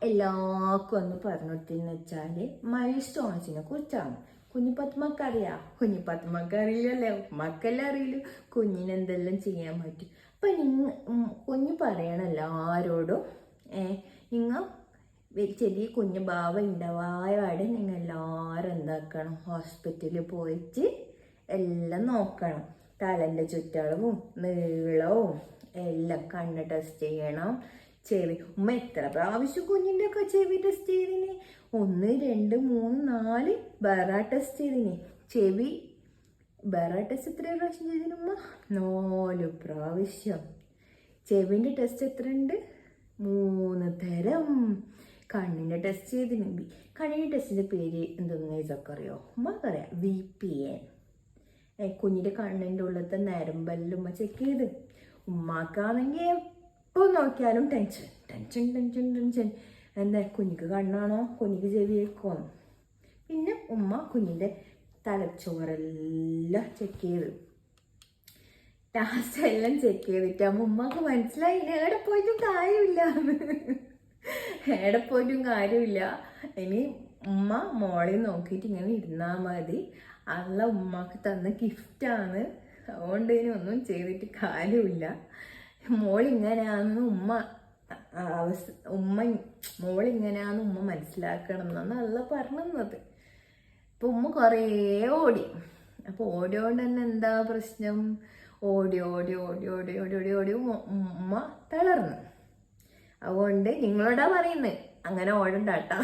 എല്ലാവർക്കും ഒന്ന് പറഞ്ഞിട്ടെന്ന് വെച്ചാൽ മൈൽ സ്റ്റോൺസിനെ കുറിച്ചാണ്. കുഞ്ഞിപ്പത്തുമ്മക്ക് അറിയാം, കുഞ്ഞിപ്പത്തുമ്മക്ക് അറിയില്ലല്ലേ, ഉമ്മക്കെല്ലാം അറിയില്ല കുഞ്ഞിനെന്തെല്ലാം ചെയ്യാൻ പറ്റും. അപ്പം കുഞ്ഞ് പറയണം എല്ലാവരോടും, നിങ്ങൾ ചെറിയ കുഞ്ഞു ഭാവ ഉണ്ടാവാതെ നിങ്ങൾ എല്ലാവരും എന്താക്കണം, ഹോസ്പിറ്റലിൽ പോയിട്ട് എല്ലാം നോക്കണം. തലൻ്റെ ചുറ്റളവും നീളവും എല്ലാം കണ്ണ് ടെസ്റ്റ് ചെയ്യണം. ചെവി ഉമ്മ എത്ര പ്രാവശ്യം കുഞ്ഞിൻ്റെ ഒക്കെ ചെവി ടെസ്റ്റ് ചെയ്തിന്? 1 2 3 4 ബറ ടെസ്റ്റ് ചെയ്തിന്. ചെവി ബറ ടെസ്റ്റ് എത്ര പ്രാവശ്യം ചെയ്തിന് ഉമ്മ? 4 പ്രാവശ്യം. ചെവിൻ്റെ ടെസ്റ്റ് എത്ര ഉണ്ട്? 3 തരം. കണ്ണിൻ്റെ ടെസ്റ്റ് ചെയ്തിന്. കണ്ണിൻ്റെ ടെസ്റ്റിൻ്റെ പേര് എന്തെന്ന് ഇതൊക്കെ അറിയോ? ഉമ്മക്കറിയാം, VPN. കുഞ്ഞിൻ്റെ കണ്ണിൻ്റെ ഉള്ളത്തെ നരമ്പെല്ലാം ഉമ്മ ചെക്ക് ചെയ്ത്. ഉമ്മാക്കാണെങ്കിൽ എപ്പോൾ നോക്കിയാലും ടെൻഷൻ ടെൻഷൻ ടെൻഷൻ ടെൻഷൻ. എന്താ, കുഞ്ഞിക്ക് കണ്ണാണോ, കുഞ്ഞിക്ക് ചെവിയേക്കോ? പിന്നെ ഉമ്മ കുഞ്ഞിൻ്റെ തലച്ചോറെല്ലാം ചെക്ക് ചെയ്ത്, ടാസ്റ്റ് എല്ലാം ചെക്ക് ചെയ്തിട്ടാകുമ്പോൾ ഉമ്മക്ക് മനസ്സിലായി എവിടെ പോയിട്ടും കാര്യമില്ല, എവിടെ പോയിട്ടും കാര്യമില്ല. ഇനി ഉമ്മ മോളെ നോക്കിയിട്ട് ഇങ്ങനെ ഇരുന്നാൽ മതി. അല്ല ഉമ്മക്ക് തന്ന ഗിഫ്റ്റാണ്, അതുകൊണ്ട് ഇനി ഒന്നും ചെയ്തിട്ട് കാര്യമില്ല. മോളിങ്ങനെയാണെന്ന് മോളിങ്ങനെയാണെന്ന് ഉമ്മ മനസ്സിലാക്കണം എന്നാണ് അല്ല പറഞ്ഞത്. ഇപ്പം ഉമ്മ കുറേ ഓടി. അപ്പോൾ ഓടിയോണ്ട് തന്നെ എന്താ പ്രശ്നം? ഓടി ഓടി ഓടി ഓടി ഓടി ഓടി ഓടി ഉമ്മ തളർന്നു. അതുകൊണ്ട് നിങ്ങളോടാ പറയുന്നത്, അങ്ങനെ ഓടണ്ട കേട്ടോ.